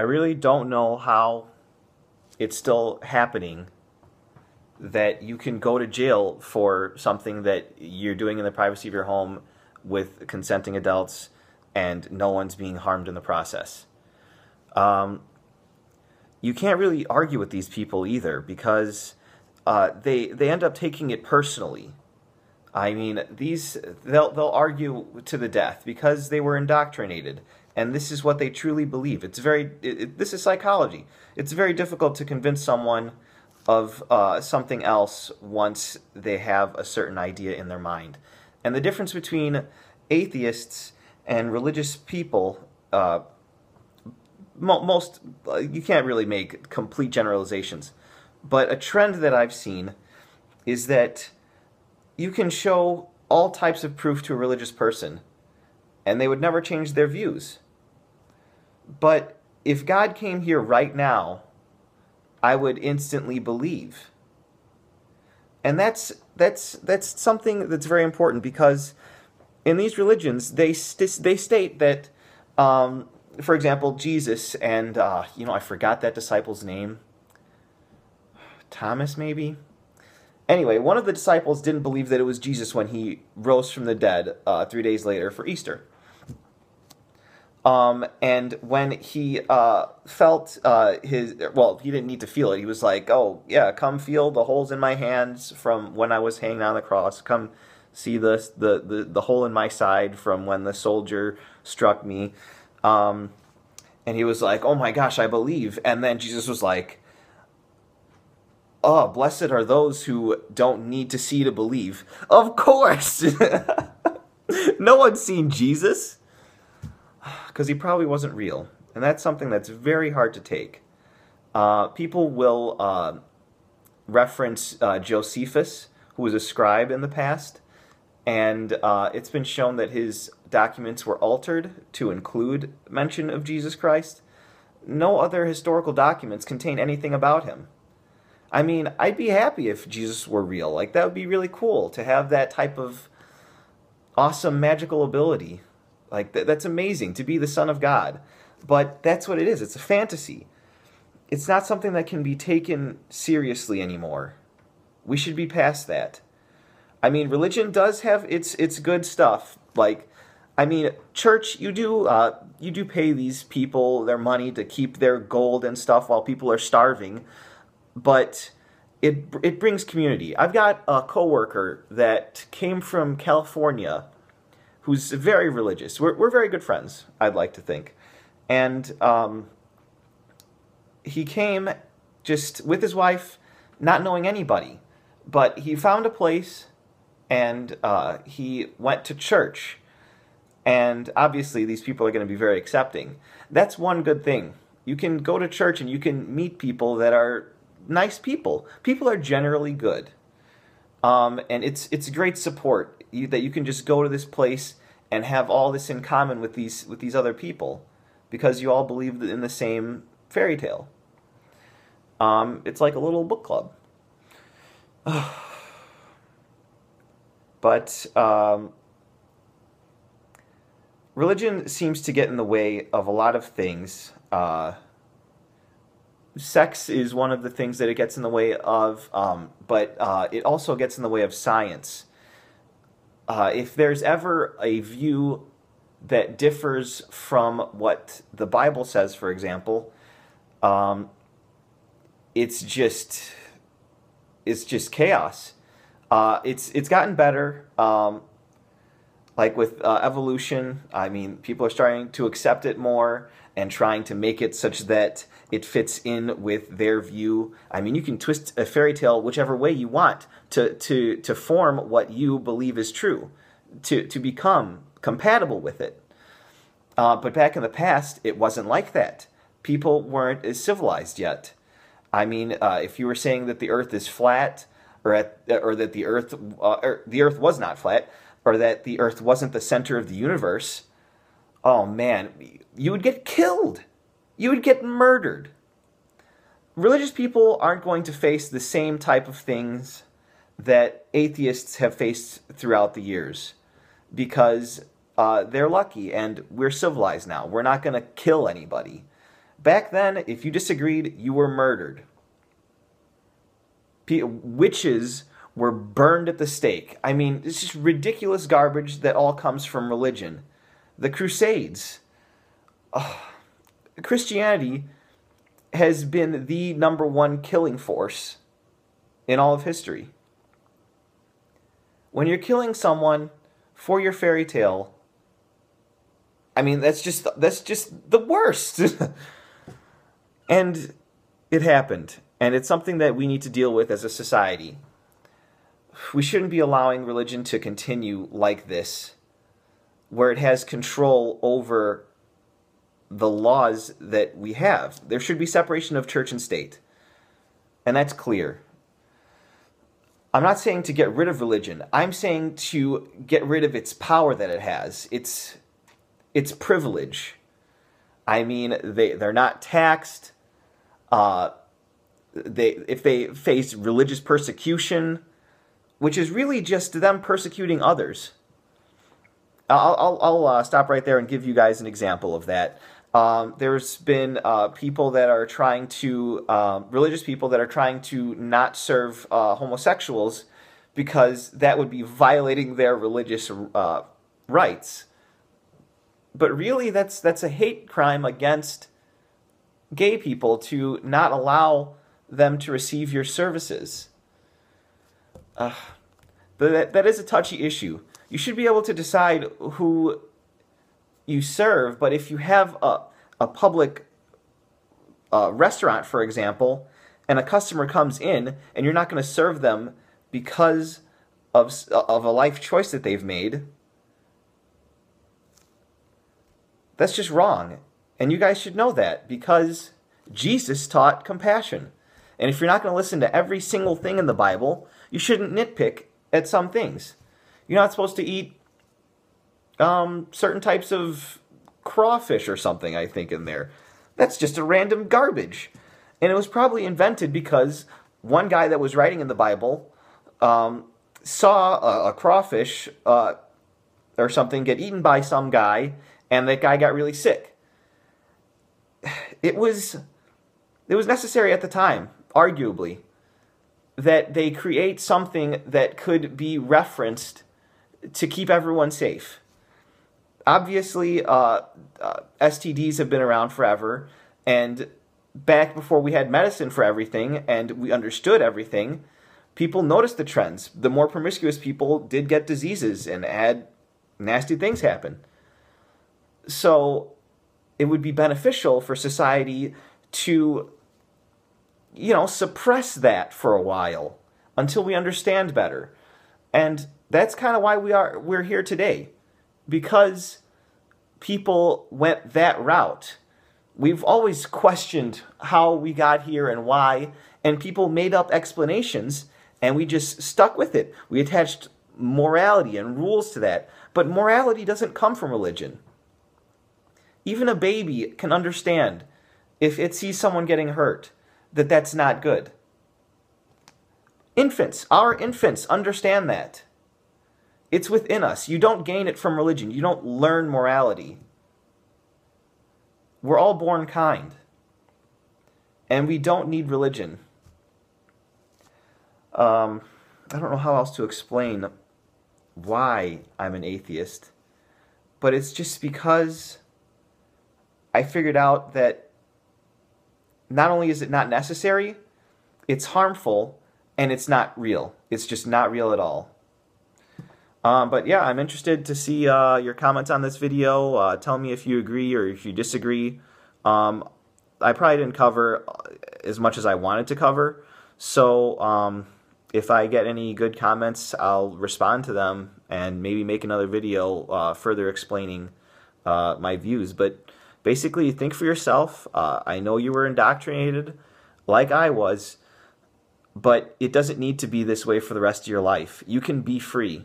I really don't know how it's still happening that you can go to jail for something that you're doing in the privacy of your home with consenting adults and no one's being harmed in the process. You can't really argue with these people either because they end up taking it personally. I mean, they'll argue to the death because they were indoctrinated, and this is what they truly believe. This is psychology. It's very difficult to convince someone of something else once they have a certain idea in their mind. And the difference between atheists and religious people, you can't really make complete generalizations, but a trend that I've seen is that you can show all types of proof to a religious person, and they would never change their views. But if God came here right now, I would instantly believe. And that's something that's very important, because in these religions, they state that, for example, Jesus and, I forgot that disciple's name. Thomas, maybe? Anyway, one of the disciples didn't believe that it was Jesus when he rose from the dead 3 days later for Easter. And when he felt he didn't need to feel it. He was like, oh, yeah, come feel the holes in my hands from when I was hanging on the cross. Come see the hole in my side from when the soldier struck me. And he was like, oh my gosh, I believe. And then Jesus was like, oh, blessed are those who don't need to see to believe. Of course! No one's seen Jesus. Because he probably wasn't real. And that's something that's very hard to take. People will reference Josephus, who was a scribe in the past. And it's been shown that his documents were altered to include mention of Jesus Christ. No other historical documents contain anything about him. I mean, I'd be happy if Jesus were real. Like, that would be really cool to have that type of awesome magical ability. Like, that's amazing, to be the Son of God. But that's what it is. It's a fantasy. It's not something that can be taken seriously anymore. We should be past that. I mean, religion does have its good stuff. Like, I mean, church, you do pay these people their money to keep their gold and stuff while people are starving. But it brings community. I've got a coworker that came from California who's very religious. We're very good friends, I'd like to think. And he came just with his wife, not knowing anybody. But he found a place, and he went to church. And obviously, these people are going to be very accepting. That's one good thing. You can go to church and you can meet people that are nice people. People are generally good. And it's great support that you can just go to this place and have all this in common with these other people, because you all believe in the same fairy tale. It's like a little book club. But religion seems to get in the way of a lot of things. Sex is one of the things that it gets in the way of, but it also gets in the way of science. If there's ever a view that differs from what the Bible says, for example, it's just chaos. It's gotten better. Like with evolution, I mean, people are starting to accept it more and trying to make it such that it fits in with their view. I mean, you can twist a fairy tale whichever way you want to form what you believe is true, to become compatible with it. But back in the past, it wasn't like that. People weren't as civilized yet. I mean, if you were saying that the Earth is flat, or that the Earth was not flat, or that the Earth wasn't the center of the universe, oh man, you would get killed. You would get murdered. Religious people aren't going to face the same type of things that atheists have faced throughout the years, because they're lucky and we're civilized now. We're not going to kill anybody. Back then, if you disagreed, you were murdered. Witches were burned at the stake. I mean, it's just ridiculous garbage that all comes from religion. The Crusades. Christianity has been the #1 killing force in all of history. When you're killing someone for your fairy tale, I mean, that's just the worst. And it happened. And it's something that we need to deal with as a society. We shouldn't be allowing religion to continue like this, where it has control over the laws that we have. There should be separation of church and state. And that's clear. I'm not saying to get rid of religion. I'm saying to get rid of its power that it has. Its privilege. I mean, they're not taxed. If they face religious persecution, which is really just them persecuting others. I'll stop right there and give you guys an example of that. There's been people that are trying to, religious people that are trying to not serve homosexuals because that would be violating their religious rights. But really, that's a hate crime against gay people to not allow them to receive your services. That is a touchy issue. You should be able to decide who you serve, but if you have a public restaurant, for example, and a customer comes in and you're not going to serve them because of a life choice that they've made, that's just wrong. And you guys should know that, because Jesus taught compassion. And if you're not going to listen to every single thing in the Bible, you shouldn't nitpick at some things. You're not supposed to eat certain types of crawfish or something, I think, in there. That's just a random garbage. And it was probably invented because one guy that was writing in the Bible saw a crawfish or something get eaten by some guy, and that guy got really sick. It was necessary at the time, arguably, that they create something that could be referenced to keep everyone safe. Obviously, STDs have been around forever, and back before we had medicine for everything and we understood everything, people noticed the trends. The more promiscuous people did get diseases and had nasty things happen. So it would be beneficial for society to, suppress that for a while until we understand better. And that's kind of why we're here today, because people went that route. We've always questioned how we got here and why, and people made up explanations, and we just stuck with it. We attached morality and rules to that, but morality doesn't come from religion. Even a baby can understand, if it sees someone getting hurt, that that's not good. Our infants understand that. It's within us. You don't gain it from religion. You don't learn morality. We're all born kind. And we don't need religion. I don't know how else to explain why I'm an atheist. But it's just because I figured out that not only is it not necessary, it's harmful, and it's not real. It's just not real at all. But yeah, I'm interested to see your comments on this video. Tell me if you agree or if you disagree. I probably didn't cover as much as I wanted to cover, so if I get any good comments, I'll respond to them and maybe make another video further explaining my views. But basically, think for yourself. I know you were indoctrinated like I was, but it doesn't need to be this way for the rest of your life. You can be free.